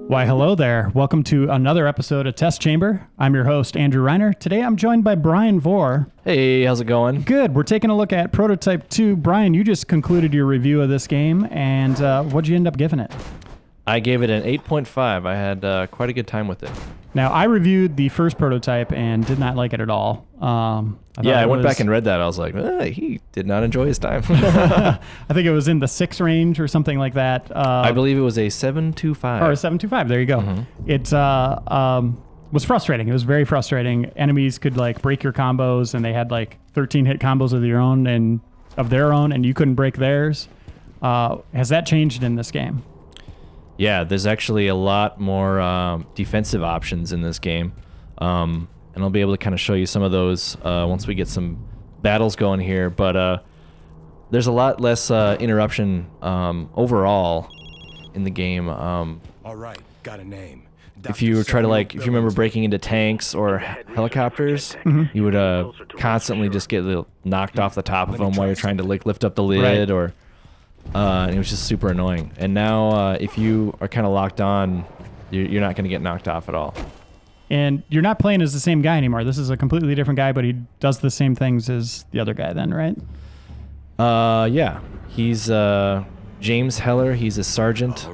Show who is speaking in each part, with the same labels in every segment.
Speaker 1: Why, hello there. Welcome to another episode of Test Chamber. I'm your host, Andrew Reiner. Today I'm joined by Bryan Vore.
Speaker 2: Hey, how's it going?
Speaker 1: Good. We're taking a look at Prototype 2. Bryan, you just concluded your review of this game, and what'd you end up giving it?
Speaker 2: I gave it an 8.5. I had quite a good time with it.
Speaker 1: Now, I reviewed the first Prototype and did not like it at all.
Speaker 2: I went back and read that. I was like, he did not enjoy his time.
Speaker 1: I think it was in the 6 range or something like that.
Speaker 2: I believe it was a 7.25.
Speaker 1: Or a 7.25. There you go. Mm-hmm. It was frustrating. It was very frustrating. Enemies could like break your combos, and they had like 13 hit combos of their own, and you couldn't break theirs. Has that changed in this game?
Speaker 2: Yeah, there's actually a lot more defensive options in this game. And I'll be able to kind of show you some of those once we get some battles going here. But there's a lot less interruption overall in the game.
Speaker 3: All right, got a name.
Speaker 2: If you try to if you remember breaking into tanks or helicopters, you would constantly just get knocked off the top of them while you're trying to lift up the lid, or and it was just super annoying. And now if you are kind of locked on, you're not going to get knocked off at all.
Speaker 1: And you're not playing as the same guy anymore. This is a completely different guy, but he does the same things as the other guy then, right?
Speaker 2: Yeah. He's James Heller. He's a sergeant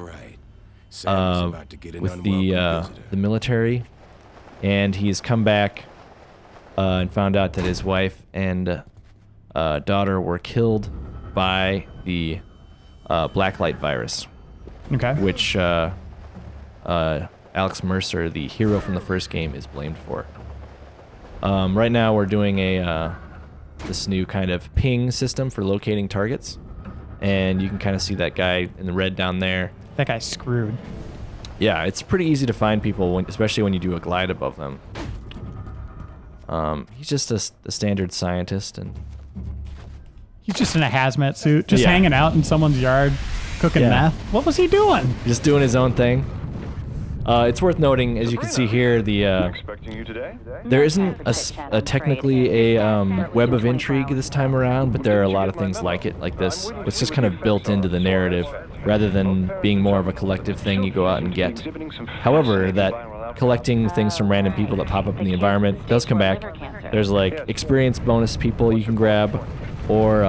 Speaker 2: with the military. And he's come back and found out that his wife and daughter were killed by the blacklight virus.
Speaker 1: Okay.
Speaker 2: Which Alex Mercer, the hero from the first game, is blamed for. Right now we're doing this new kind of ping system for locating targets, and you can kind of see that guy in the red down there.
Speaker 1: That guy's screwed.
Speaker 2: Yeah, it's pretty easy to find people, especially when you do a glide above them. He's just a standard scientist, and
Speaker 1: he's just in a hazmat suit, just hanging out in someone's yard, cooking meth. What was he doing?
Speaker 2: Just doing his own thing. It's worth noting, as you can see here, there isn't a technically a web of intrigue this time around, but there are a lot of things like this. It's just kind of built into the narrative, rather than being more of a collective thing you go out and get. However, that collecting things from random people that pop up in the environment does come back. There's experience bonus people you can grab, or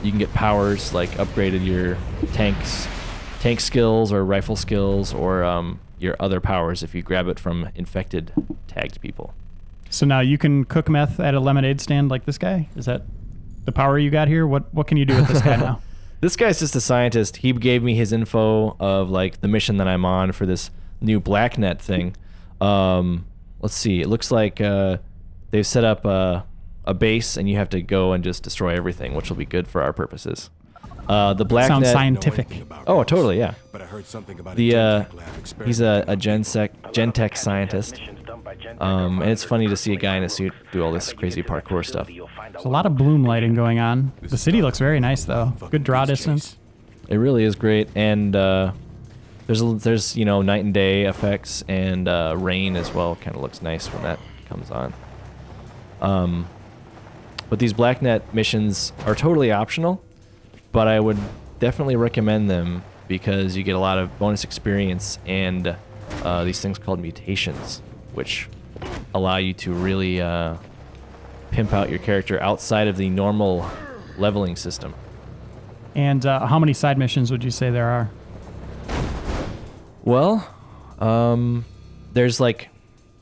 Speaker 2: you can get powers like upgraded your tank skills or rifle skills, or your other powers if you grab it from infected tagged people.
Speaker 1: So now you can cook meth at a lemonade stand like this guy? Is that the power you got here? What can you do with this guy now?
Speaker 2: This guy's just a scientist. He gave me his info of the mission that I'm on for this new blacknet thing. Let's see. It looks like they've set up a base, and you have to go and just destroy everything, which will be good for our purposes. The blacknet
Speaker 1: sounds scientific.
Speaker 2: Oh, totally, yeah.
Speaker 3: But I heard something about
Speaker 2: he's a Gen-Tech scientist. And it's funny to see a guy in a suit do all this crazy parkour stuff.
Speaker 1: There's a lot of bloom lighting going on. The city looks very nice, though. Good draw distance.
Speaker 2: It really is great, and there's night and day effects, and rain as well. Kind of looks nice when that comes on. But these blacknet missions are totally optional. But I would definitely recommend them because you get a lot of bonus experience and these things called mutations, which allow you to really pimp out your character outside of the normal leveling system.
Speaker 1: And how many side missions would you say there are?
Speaker 2: Well, there's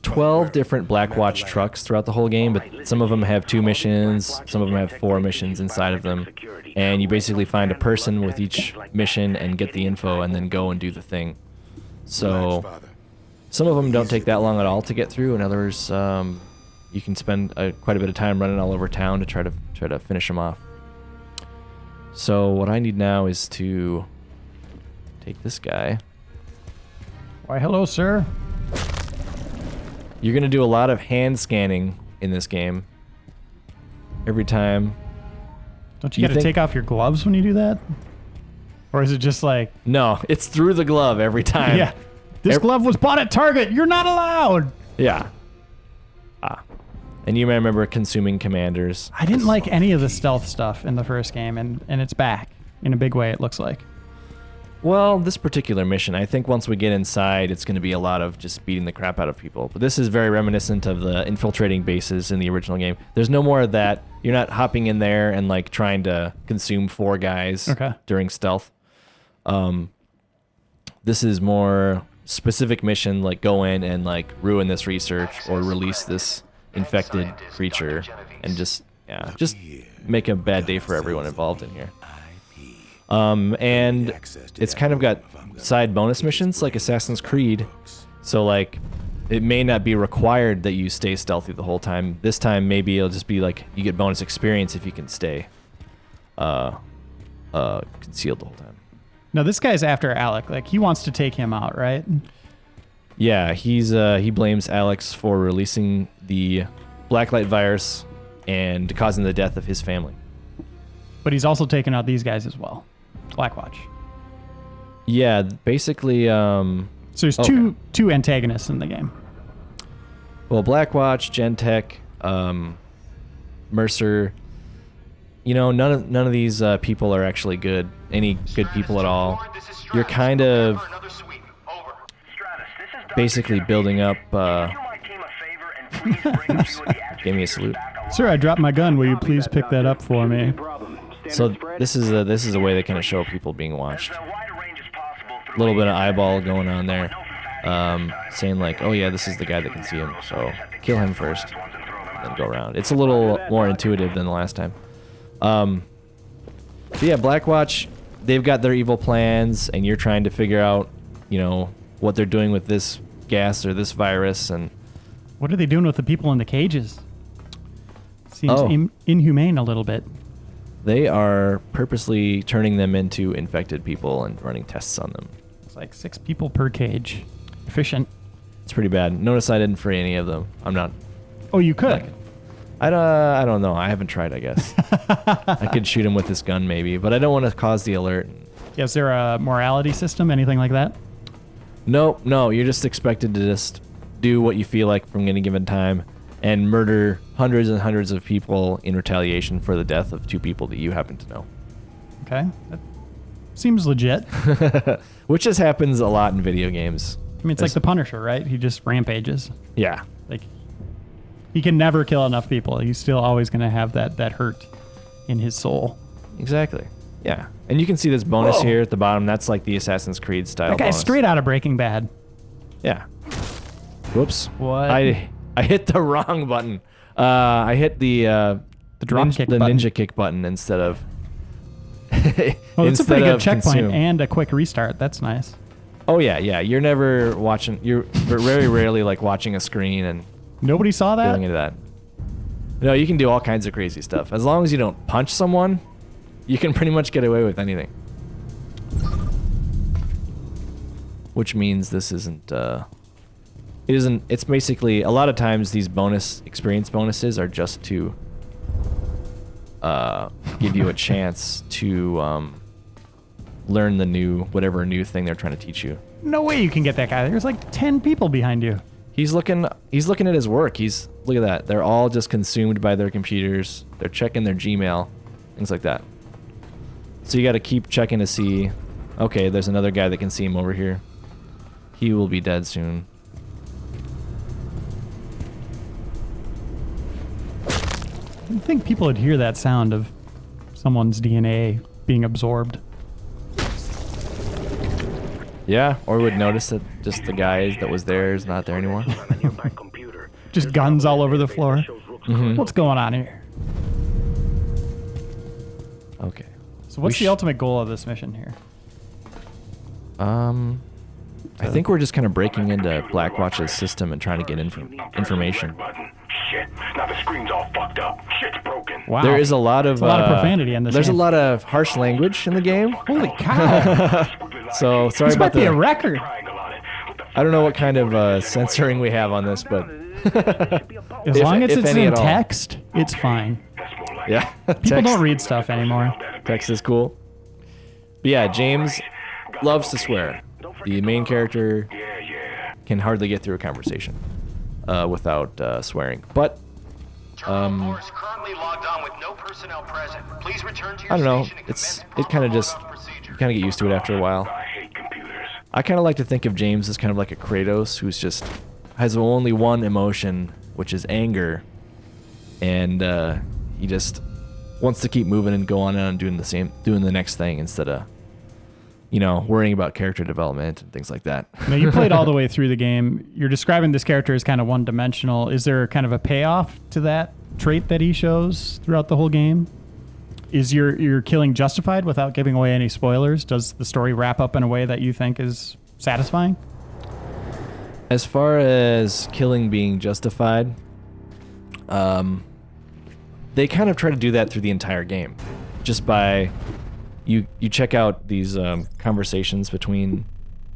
Speaker 2: 12 different Blackwatch trucks throughout the whole game, but some of them have 2 missions, some of them have 4 missions inside of them. And you basically find a person with each mission and get the info and then go and do the thing. So some of them don't take that long at all to get through, and others you can spend quite a bit of time running all over town to try to finish them off. So what I need now is to take this guy.
Speaker 1: Why, hello, sir.
Speaker 2: You're going to do a lot of hand scanning in this game. Every time.
Speaker 1: Don't you got to take off your gloves when you do that? Or is it just
Speaker 2: No, it's through the glove every time.
Speaker 1: Yeah. This glove was bought at Target. You're not allowed.
Speaker 2: Yeah. And you may remember consuming commanders.
Speaker 1: I didn't like any of the stealth stuff in the first game, and it's back. in a big way, it looks like.
Speaker 2: Well, this particular mission, I think once we get inside, it's going to be a lot of just beating the crap out of people. But this is very reminiscent of the infiltrating bases in the original game. There's no more of that. You're not hopping in there and like trying to consume 4 guys during stealth. This is more specific mission, like go in and like ruin this research or release this infected creature and just make a bad day for everyone involved in here. And it's kind of got side bonus missions like Assassin's Creed. So like it may not be required that you stay stealthy the whole time. This time maybe it'll just be like you get bonus experience if you can stay concealed the whole time.
Speaker 1: Now this guy's after Alec. Like he wants to take him out, right?
Speaker 2: Yeah, he blames Alex for releasing the Blacklight virus and causing the death of his family.
Speaker 1: But he's also taking out these guys as well. Blackwatch.
Speaker 2: Yeah, basically. So
Speaker 1: there's two antagonists in the game.
Speaker 2: Well, Blackwatch, Gentech, Mercer. You know, none of these people are actually good. Any good people at all. You're kind of basically building up. Give me a salute.
Speaker 1: Sir, I dropped my gun. Will you please pick that up for me?
Speaker 2: So this is a way they kind of show people being watched. A little bit of eyeball going on there, saying like, oh yeah, this is the guy that can see him, so kill him first, then go around. It's a little more intuitive than the last time. But yeah, Blackwatch, they've got their evil plans, and you're trying to figure out, you know, what they're doing with this gas or this virus, and
Speaker 1: what are they doing with the people in the cages? Seems inhumane a little bit.
Speaker 2: They are purposely turning them into infected people and running tests on them.
Speaker 1: It's like 6 people per cage. Efficient.
Speaker 2: It's pretty bad. Notice I didn't free any of them. I'm not.
Speaker 1: Oh, you could.
Speaker 2: I don't know. I haven't tried, I guess. I could shoot him with this gun maybe, but I don't want to cause the alert.
Speaker 1: Yeah, is there a morality system, anything like that?
Speaker 2: No. You're just expected to just do what you feel like from any given time and murder hundreds and hundreds of people in retaliation for the death of 2 people that you happen to know.
Speaker 1: Okay. That seems legit.
Speaker 2: Which just happens a lot in video games.
Speaker 1: I mean, it's like the Punisher, right? He just rampages.
Speaker 2: Yeah.
Speaker 1: Like, he can never kill enough people. He's still always going to have that hurt in his soul.
Speaker 2: Exactly. Yeah. And you can see this bonus here at the bottom. That's like the Assassin's Creed style
Speaker 1: That guy's
Speaker 2: bonus.
Speaker 1: straight out of Breaking Bad.
Speaker 2: Yeah. Whoops.
Speaker 1: What?
Speaker 2: I hit the wrong button. I hit the
Speaker 1: drop kick button.
Speaker 2: ninja kick button instead of.
Speaker 1: Well, it's a pretty good checkpoint and a quick restart. That's nice.
Speaker 2: Oh yeah. You're never watching. You're very rarely like watching a screen and.
Speaker 1: Nobody saw that?
Speaker 2: Going into that. No, you can do all kinds of crazy stuff. As long as you don't punch someone, you can pretty much get away with anything. Which means this isn't. It isn't. It's basically a lot of times these experience bonuses are just to give you a chance to learn whatever new thing they're trying to teach you.
Speaker 1: No way you can get that guy. There's like 10 people behind you.
Speaker 2: He's looking at his work. Look at that. They're all just consumed by their computers. They're checking their Gmail, things like that. So you got to keep checking to see. Okay, there's another guy that can see him over here. He will be dead soon.
Speaker 1: I think people would hear that sound of someone's DNA being absorbed.
Speaker 2: Yeah, or would notice that just the guy that was there is not there anymore.
Speaker 1: Just guns all over the floor.
Speaker 2: Mm-hmm.
Speaker 1: What's going on here?
Speaker 2: Okay.
Speaker 1: So what's the ultimate goal of this mission here?
Speaker 2: I think we're just kind of breaking into Blackwatch's system and trying to get information.
Speaker 4: Shit. Now the screen's all fucked up. Shit's broken.
Speaker 1: Wow.
Speaker 2: There is a lot of
Speaker 1: profanity in this
Speaker 2: There's
Speaker 1: game.
Speaker 2: a lot of harsh language in the game.
Speaker 1: Holy cow.
Speaker 2: So sorry
Speaker 1: This
Speaker 2: about
Speaker 1: might be a
Speaker 2: the.
Speaker 1: record.
Speaker 2: I don't know what kind of censoring we have on this, but
Speaker 1: As long as it's in text, it's fine.
Speaker 2: yeah,
Speaker 1: People don't read stuff anymore.
Speaker 2: Text is cool. But yeah, James loves to swear. The main character can hardly get through a conversation without swearing. But
Speaker 5: Terminal 4 is currently logged on with no personnel present. Please return to your
Speaker 2: I don't know.
Speaker 5: station and commence
Speaker 2: It kind of
Speaker 5: proper
Speaker 2: just,
Speaker 5: login procedure.
Speaker 2: you kind of get used to it after a while.
Speaker 4: I hate computers.
Speaker 2: I kind of like to think of James as kind of like a Kratos who's just has only one emotion, which is anger, and he just wants to keep moving and go on and doing the next thing instead of, worrying about character development and things like that.
Speaker 1: Now, you played all the way through the game. You're describing this character as kind of one-dimensional. Is there kind of a payoff to that trait that he shows throughout the whole game? Is your killing justified without giving away any spoilers? Does the story wrap up in a way that you think is satisfying?
Speaker 2: As far as killing being justified, they kind of try to do that through the entire game, just by you check out these conversations between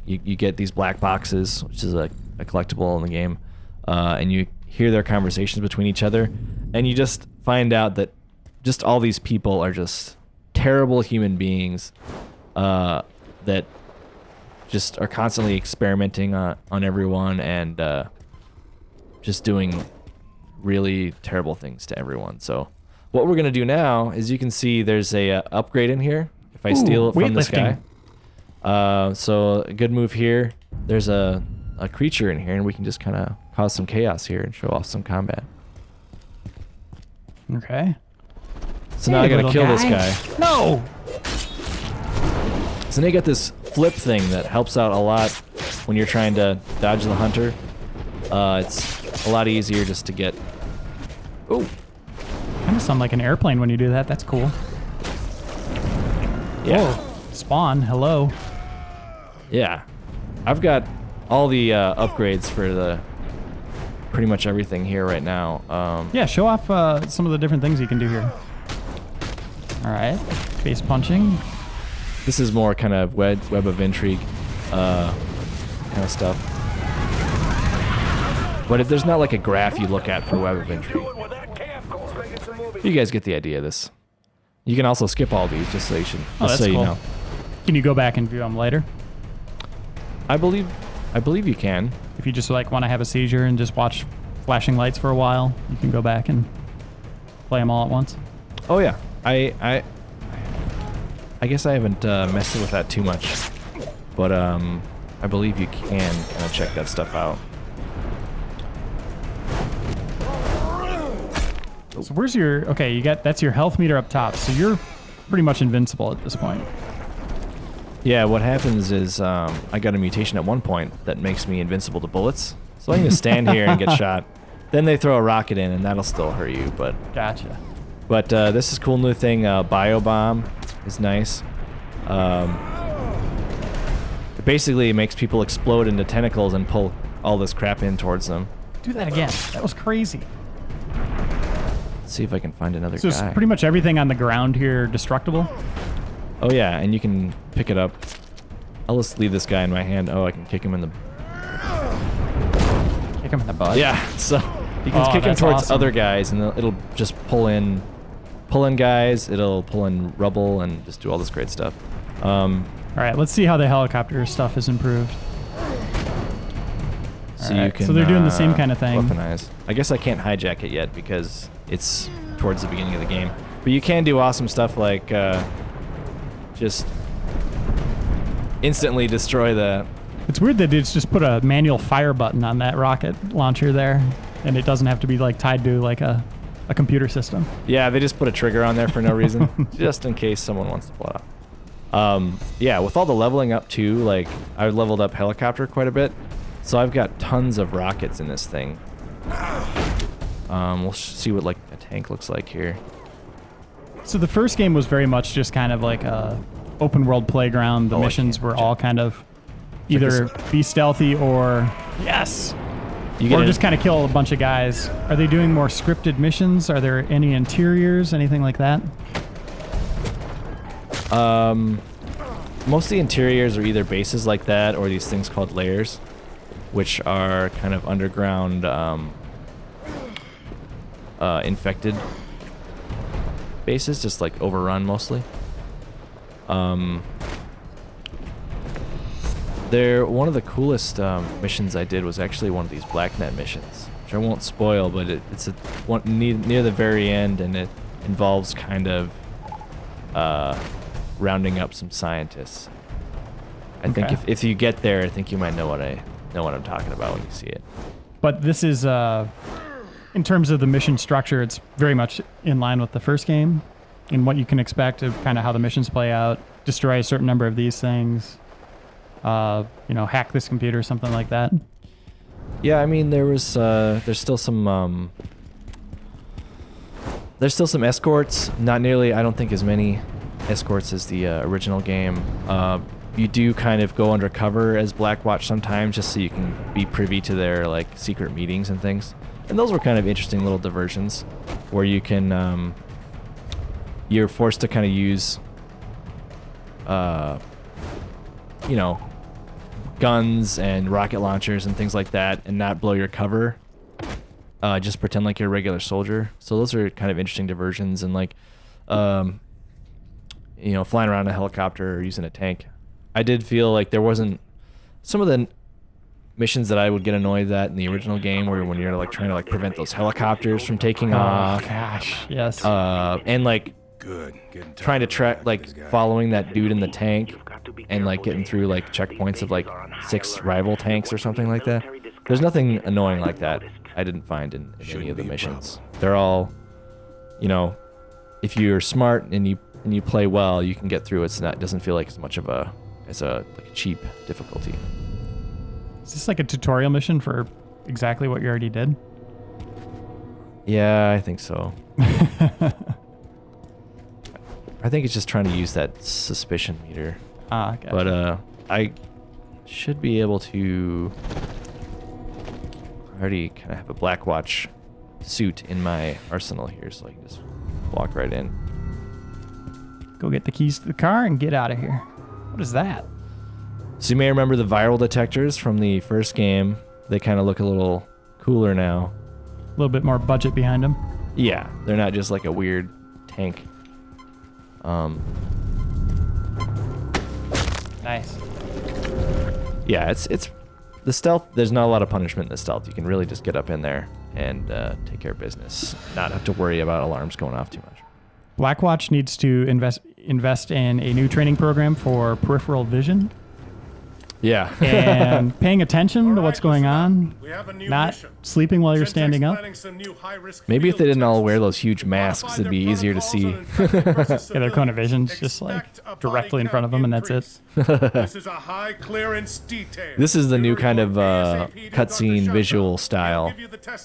Speaker 2: you get these black boxes, which is a collectible in the game, and you hear their conversations between each other, and you just find out that just all these people are just terrible human beings that just are constantly experimenting on everyone and just doing really terrible things to everyone. So what we're gonna do now is, you can see there's a upgrade in here if I steal it from this guy. So a good move here. There's a creature in here, and we can just kind of cause some chaos here and show off some combat.
Speaker 1: Okay.
Speaker 2: So now I gotta kill this guy.
Speaker 1: No!
Speaker 2: So now you got this flip thing that helps out a lot when you're trying to dodge the hunter. It's a lot easier just to get... Oh!
Speaker 1: Kind of sound like an airplane when you do that. That's cool.
Speaker 2: Yeah.
Speaker 1: Whoa. Spawn, hello.
Speaker 2: Yeah. I've got all the upgrades for the pretty much everything here right now.
Speaker 1: Yeah, show off some of the different things you can do here. All right. Face punching.
Speaker 2: This is more kind of web of intrigue kind of stuff. But if there's not like a graph you look at for web of intrigue. You guys get the idea of this. You can also skip all these, just so you should.
Speaker 1: Oh, that's
Speaker 2: so you
Speaker 1: cool.
Speaker 2: know.
Speaker 1: Can you go back and view them later?
Speaker 2: I believe you can.
Speaker 1: If you just like want to have a seizure and just watch flashing lights for a while, you can go back and play them all at once.
Speaker 2: Oh yeah. I guess I haven't messed with that too much, but I believe you can kind of check that stuff out.
Speaker 1: So where's your... Okay, you got... That's your health meter up top, so you're pretty much invincible at this point.
Speaker 2: Yeah, what happens is I got a mutation at one point that makes me invincible to bullets. So I can just stand here and get shot. Then they throw a rocket in, and that'll still hurt you, but...
Speaker 1: Gotcha.
Speaker 2: But this is a cool new thing. Biobomb is nice. Basically, it makes people explode into tentacles and pull all this crap in towards them.
Speaker 1: Do that again. That was crazy.
Speaker 2: Let's see if I can find another
Speaker 1: So
Speaker 2: guy.
Speaker 1: is pretty much everything on the ground here destructible?
Speaker 2: Oh yeah, and you can pick it up. I'll just leave this guy in my hand. Oh, I can kick him in the...
Speaker 1: Kick him in the butt?
Speaker 2: Yeah, so you can kick him
Speaker 1: that's
Speaker 2: towards
Speaker 1: awesome.
Speaker 2: other guys, and it'll just pull in guys, it'll pull in rubble, and just do all this great stuff.
Speaker 1: All right, let's see how the helicopter stuff is improved.
Speaker 2: So
Speaker 1: All right,
Speaker 2: you can.
Speaker 1: so they're doing the same kind of thing.
Speaker 2: Weaponize. I guess I can't hijack it yet because it's towards the beginning of the game. But you can do awesome stuff like just instantly destroy the...
Speaker 1: It's weird that it's just put a manual fire button on that rocket launcher there, and it doesn't have to be like tied to like a computer system.
Speaker 2: Yeah, they just put a trigger on there for no reason, just in case someone wants to blow it up. Yeah, with all the leveling up too, like I leveled up helicopter quite a bit, so I've got tons of rockets in this thing. We'll see what like a tank looks like here.
Speaker 1: So the first game was very much just kind of like a open world playground. The missions were all kind of either be stealthy or or just kind of kill a bunch of guys. Are they doing more scripted missions? Are there any interiors, anything like that?
Speaker 2: Most of the interiors are either bases like that or these things called layers, which are kind of underground infected bases, just like overrun mostly. One of the coolest missions I did was actually one of these blacknet missions, which which I won't spoil, but it's near the very end, and it involves kind of rounding up some scientists. I think if you get there, I think you might know what I'm talking about when you see it.
Speaker 1: But this is, in terms of the mission structure, it's very much in line with the first game in what you can expect of kind of how the missions play out. Destroy a certain number of these things, hack this computer, something like that.
Speaker 2: Yeah, I mean, there's still some escorts. Not nearly, I don't think, as many escorts as the original game. You do kind of go undercover as Blackwatch sometimes, just so you can be privy to their like secret meetings and things. And those were kind of interesting little diversions, where you can you're forced to kind of use guns and rocket launchers and things like that, and not blow your cover. Just pretend like you're a regular soldier. So those are kind of interesting diversions, and like flying around a helicopter or using a tank. I did feel like there wasn't some of the missions that I would get annoyed at in the original game, where when you're like trying to like prevent those helicopters from taking off.
Speaker 1: Gosh, yes.
Speaker 2: And like trying to track, like following that dude in the tank and like getting through like checkpoints of like 6 rival tanks or something like that. There's nothing annoying like that I didn't find in any of the missions. They're all, if you're smart and you play well, you can get through it. It doesn't feel like as much of a cheap difficulty.
Speaker 1: Is this like a tutorial mission for exactly what you already did?
Speaker 2: Yeah, I think so. I think it's just trying to use that suspicion meter.
Speaker 1: Gotcha.
Speaker 2: But I should be able to. I already kind of have a Blackwatch suit in my arsenal here, so I can just walk right in.
Speaker 1: Go get the keys to the car and get out of here. What is that?
Speaker 2: So you may remember the viral detectors from the first game. They kind of look a little cooler now.
Speaker 1: A little bit more budget behind them.
Speaker 2: Yeah, they're not just like a weird tank.
Speaker 1: Nice.
Speaker 2: Yeah, it's the stealth. There's not a lot of punishment in the stealth. You can really just get up in there and take care of business. Not have to worry about alarms going off too much.
Speaker 1: Blackwatch needs to invest in a new training program for peripheral vision.
Speaker 2: Yeah.
Speaker 1: And paying attention to what's going on, not sleeping while you're standing up.
Speaker 2: Maybe if they didn't all wear those huge masks, it'd be easier to see.
Speaker 1: Yeah, their cone of vision's just like directly in front of them, and that's it.
Speaker 4: This is a high clearance detail.
Speaker 2: This is the new kind of cutscene visual style.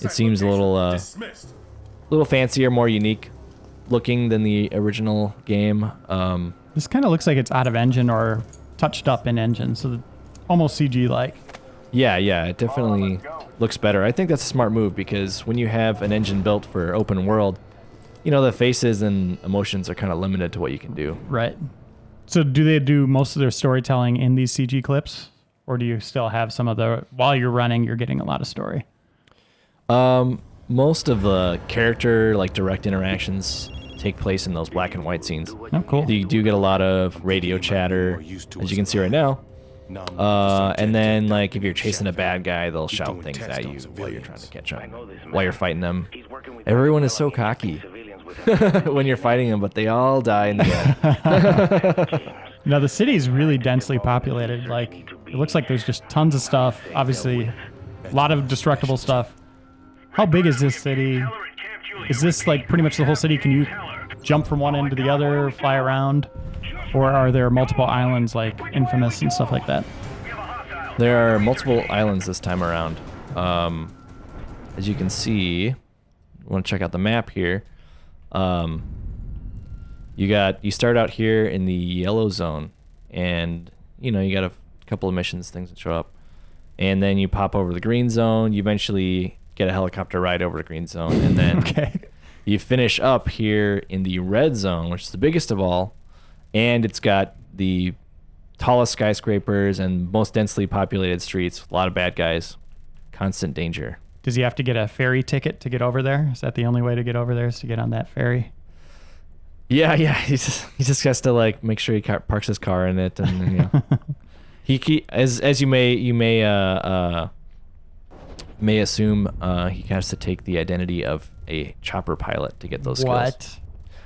Speaker 2: It seems a little fancier, more unique looking than the original game.
Speaker 1: This kind of looks like it's out of engine or touched up in engine, so almost CG-like.
Speaker 2: Yeah, it definitely looks better. I think that's a smart move, because when you have an engine built for open world, the faces and emotions are kind of limited to what you can do.
Speaker 1: Right. So do they do most of their storytelling in these CG clips, or do you still have some of the, while you're running, you're getting a lot of story?
Speaker 2: Most of the character, like direct interactions, take place in those black and white scenes.
Speaker 1: Oh, cool.
Speaker 2: You do get a lot of radio chatter, as you can see right now. And then, like, if you're chasing a bad guy, they'll shout things at you while you're trying to catch them, while you're fighting them. Everyone is so cocky when you're fighting them, but they all die in the end.
Speaker 1: Now, the city is really densely populated. Like, it looks like there's just tons of stuff. Obviously, a lot of destructible stuff. How big is this city? Is this, like, pretty much the whole city? Can you jump from one end to the other, fly around? Or are there multiple islands like Infamous and stuff like that?
Speaker 2: There are multiple islands this time around. As you can see, you want to check out the map here. You start out here in the yellow zone, and you got a couple of missions, things that show up, and then you pop over the green zone. You eventually get a helicopter ride over the green zone, and then you finish up here in the red zone, which is the biggest of all. And it's got the tallest skyscrapers and most densely populated streets. A lot of bad guys. Constant danger.
Speaker 1: Does he have to get a ferry ticket to get over there? Is that the only way to get over there, is to get on that ferry?
Speaker 2: Yeah. He just has to like make sure he parks his car in it, and he as you may may assume he has to take the identity of a chopper pilot to get those skills.
Speaker 1: What?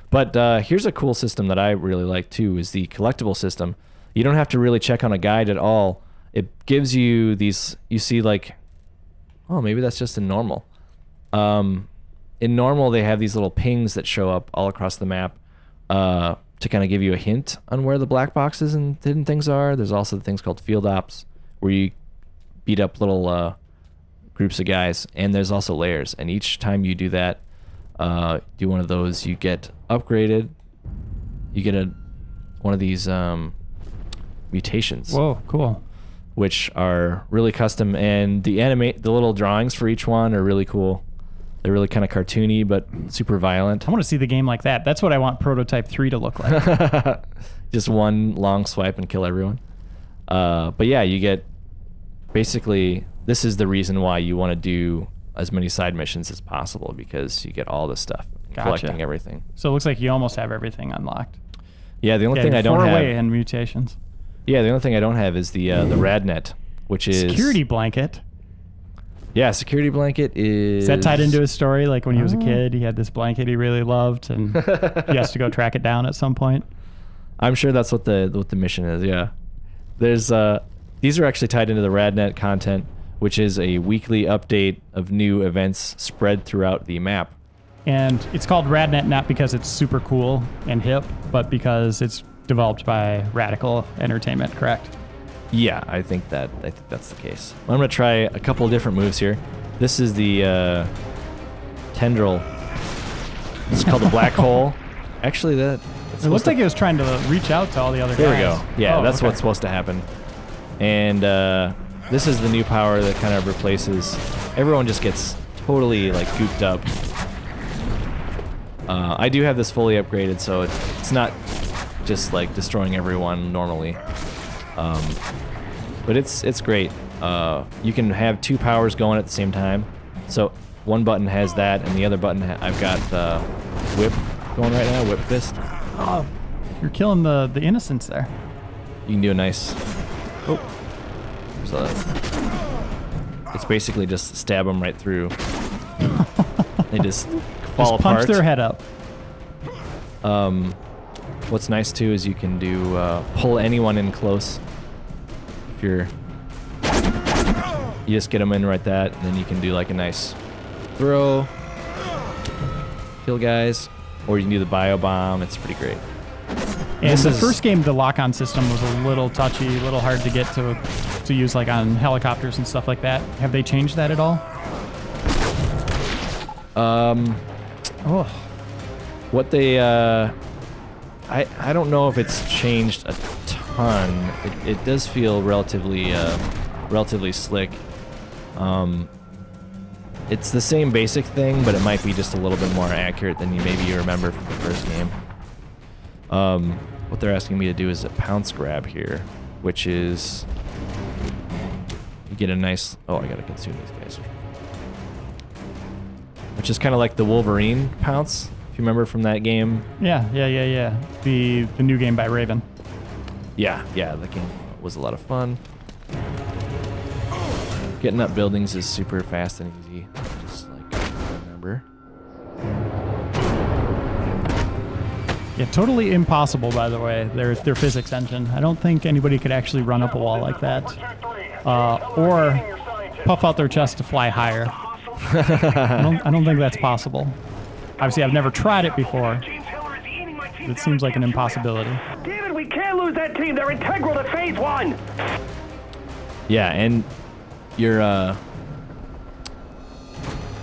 Speaker 2: But here's a cool system that I really like too, is the collectible system. You don't have to really check on a guide at all. It gives you these, you see like, oh, maybe that's just in normal. In normal, they have these little pings that show up all across the map to kind of give you a hint on where the black boxes and hidden things are. There's also things called field ops where you beat up little groups of guys, and there's also layers. And each time you do that, do one of those, you get upgraded. You get one of these mutations.
Speaker 1: Whoa, cool.
Speaker 2: Which are really custom, and the little drawings for each one are really cool. They're really kind of cartoony, but super violent.
Speaker 1: I want to see the game like that. That's what I want Prototype 3 to look like.
Speaker 2: Just one long swipe and kill everyone. But yeah, you get, basically, this is the reason why you want to do as many side missions as possible, because you get all this stuff, collecting everything.
Speaker 1: So it looks like you almost have everything unlocked.
Speaker 2: Yeah, the only thing I don't have...
Speaker 1: Four-way and mutations.
Speaker 2: Yeah, the only thing I don't have is the Radnet, which is...
Speaker 1: Security blanket.
Speaker 2: Yeah, security blanket is...
Speaker 1: Is that tied into his story? Like when he was a kid, he had this blanket he really loved, and he has to go track it down at some point.
Speaker 2: I'm sure that's what the mission is, yeah. There's these are actually tied into the Radnet content, which is a weekly update of new events spread throughout the map.
Speaker 1: And it's called Radnet not because it's super cool and hip, but because it's developed by Radical Entertainment, correct?
Speaker 2: Yeah, I think that's the case. I'm gonna try a couple of different moves here. This is the tendril. It's called the black hole. Actually, it
Speaker 1: looked like it was trying to reach out to all the other guys.
Speaker 2: There we go. Yeah, that's
Speaker 1: okay.
Speaker 2: what's supposed to happen. And this is the new power that kind of replaces. Everyone just gets totally like gooped up. I do have this fully upgraded, so it's not just like destroying everyone normally. But it's great. You can have two powers going at the same time. So one button has that, and the other button I've got whip going right now, whip fist.
Speaker 1: Oh, you're killing the innocents there.
Speaker 2: You can do a nice. Oh, so it's basically just stab them right through. They just fall apart.
Speaker 1: Punch their head up.
Speaker 2: What's nice too is you can do pull anyone in close. If you just get them in right that, and then you can do like a nice throw, kill guys, or you can do the bio bomb. It's pretty great.
Speaker 1: And the first game, the lock-on system was a little touchy, a little hard to get to use like on helicopters and stuff like that. Have they changed that at all?
Speaker 2: What they I don't know if it's changed a ton. It does feel relatively slick. It's the same basic thing, but it might be just a little bit more accurate than you remember from the first game. What they're asking me to do is a pounce grab here, which is you get a nice. Oh, I gotta consume these guys. Which is kind of like the Wolverine pounce, if you remember from that game.
Speaker 1: Yeah. The new game by Raven.
Speaker 2: Yeah, that game was a lot of fun. Getting up buildings is super fast and easy, just like I remember.
Speaker 1: Yeah, totally impossible, by the way, their physics engine. I don't think anybody could actually run up a wall like that. Or puff out their chest to fly higher. I don't think that's possible. Obviously, I've never tried it before. It seems like an impossibility.
Speaker 4: Damn it, we can't lose that team. They're integral to phase 1.
Speaker 2: Yeah, and your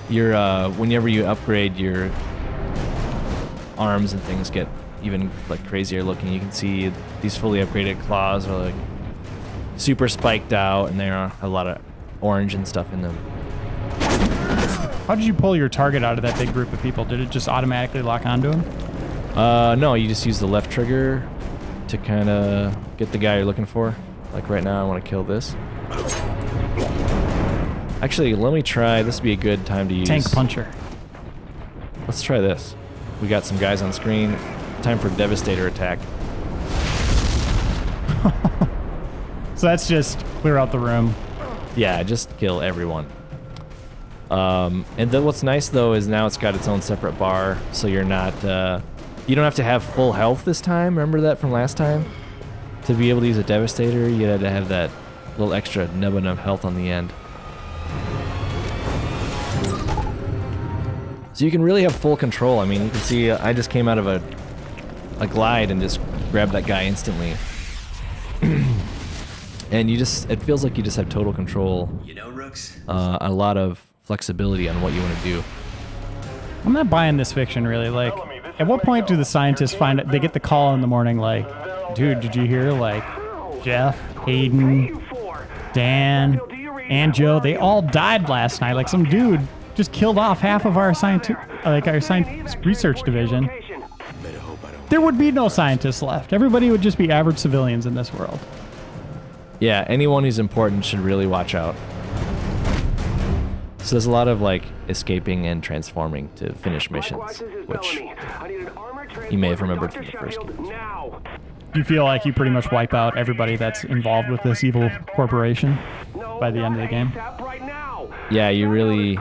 Speaker 2: whenever you upgrade, your arms and things get even like crazier looking. You can see these fully upgraded claws are like super spiked out, and there are a lot of orange and stuff in them.
Speaker 1: How did you pull your target out of that big group of people? Did it just automatically lock onto him?
Speaker 2: No, you just use the left trigger to kind of get the guy you're looking for. Like right now, I want to kill this. Actually, let me try. This would be a good time to use...
Speaker 1: Tank puncher.
Speaker 2: Let's try this. We got some guys on screen. Time for Devastator Attack.
Speaker 1: So that's just clear out the room.
Speaker 2: Yeah, just kill everyone. And then what's nice though is now it's got its own separate bar, so you're not you don't have to have full health this time. Remember that from last time? To be able to use a Devastator, you had to have that little extra nubbin of health on the end. So you can really have full control. I mean, you can see I just came out of a glide and just grabbed that guy instantly. And it feels like you just have total control.
Speaker 6: You know, Rooks?
Speaker 2: A lot of flexibility on what you want to do.
Speaker 1: I'm not buying this fiction really. Like, at what point do the scientists find it? They get the call in the morning, like, dude, did you hear? Like, Jeff, Hayden, Dan, and Joe, they all died last night. Like, some dude just killed off half of our science research division. There would be no scientists left. Everybody would just be average civilians in this world.
Speaker 2: Yeah, anyone who's important should really watch out. So there's a lot of like escaping and transforming to finish missions, which you may have remembered from the first game.
Speaker 1: Do you feel like you pretty much wipe out everybody that's involved with this evil corporation by the end of the game?
Speaker 2: Yeah, you really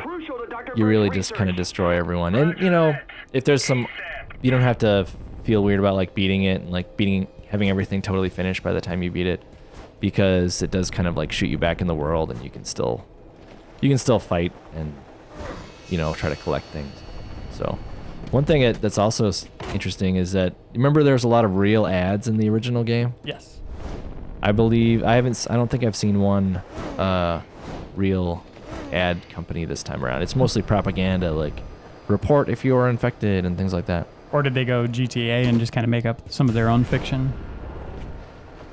Speaker 2: just kind of destroy everyone. And you know, if there's some, you don't have to feel weird about like beating it and like having everything totally finished by the time you beat it, because it does kind of like shoot you back in the world, and you can still fight and, you know, try to collect things. So one thing that's also interesting is that, remember there was a lot of real ads in the original game?
Speaker 1: Yes.
Speaker 2: I don't think I've seen one real ad company this time around. It's mostly propaganda, like report if you are infected and things like that.
Speaker 1: Or did they go GTA and just kind of make up some of their own fiction?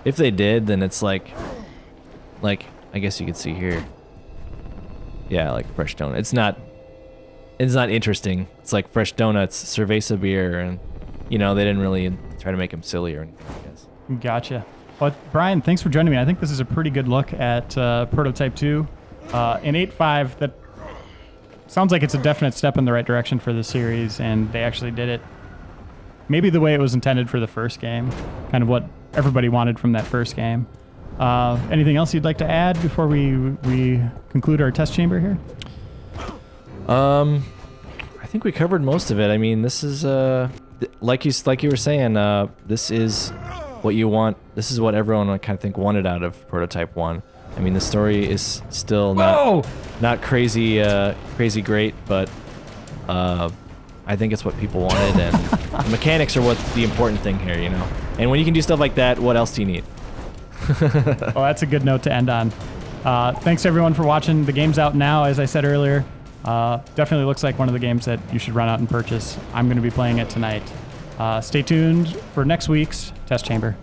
Speaker 2: If they did, then it's like I guess you could see here. Yeah, like fresh donut. It's not interesting. It's like fresh donuts, cerveza beer, and you know, they didn't really try to make them silly or anything, I guess.
Speaker 1: Gotcha. Well, Bryan, thanks for joining me. I think this is a pretty good look at Prototype 2. In 8.5, that sounds like it's a definite step in the right direction for the series, and they actually did it maybe the way it was intended for the first game, kind of what everybody wanted from that first game. Anything else you'd like to add before we conclude our test chamber here?
Speaker 2: I think we covered most of it. I mean, this is like you were saying, this is what you want. This is what everyone I kind of think wanted out of Prototype 1. I mean, the story is still not crazy great, but I think it's what people wanted, and the mechanics are what the important thing here, you know. And when you can do stuff like that, what else do you need?
Speaker 1: Well, that's a good note to end on. Thanks everyone for watching. The game's out now, as I said earlier. Definitely looks like one of the games that you should run out and purchase. I'm going to be playing it tonight. Stay tuned for next week's Test Chamber.